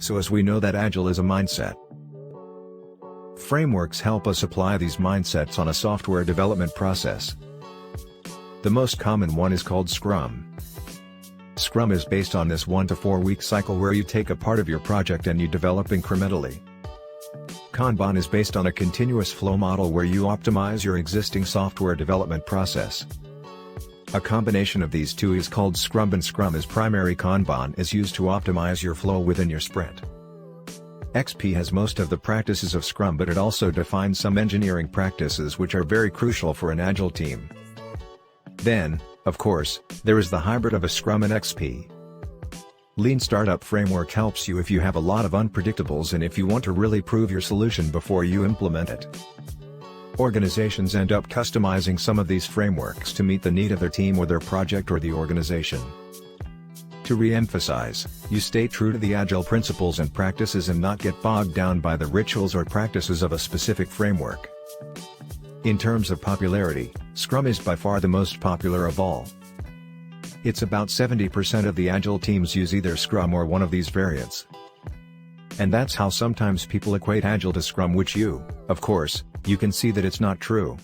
So as we know that Agile is a mindset. Frameworks help us apply these mindsets on a software development process. The most common one is called Scrum. Scrum is based on this 1 to 4 week cycle where you take a part of your project and you develop incrementally. Kanban is based on a continuous flow model where you optimize your existing software development process. A combination of these two is called Scrumban. Scrum is primary. Kanban is used to optimize your flow within your sprint. XP has most of the practices of Scrum, but it also defines some engineering practices which are very crucial for an Agile team. Then, of course, there is the hybrid of a Scrum and XP. Lean Startup Framework helps you if you have a lot of unpredictables and if you want to really prove your solution before you implement it. Organizations end up customizing some of these frameworks to meet the need of their team or their project or the organization. To re-emphasize, you stay true to the Agile principles and practices and not get bogged down by the rituals or practices of a specific framework. In terms of popularity, Scrum is by far the most popular of all. It's about 70% of the Agile teams use either Scrum or one of these variants. And that's how sometimes people equate Agile to Scrum, which of course, you can see that it's not true.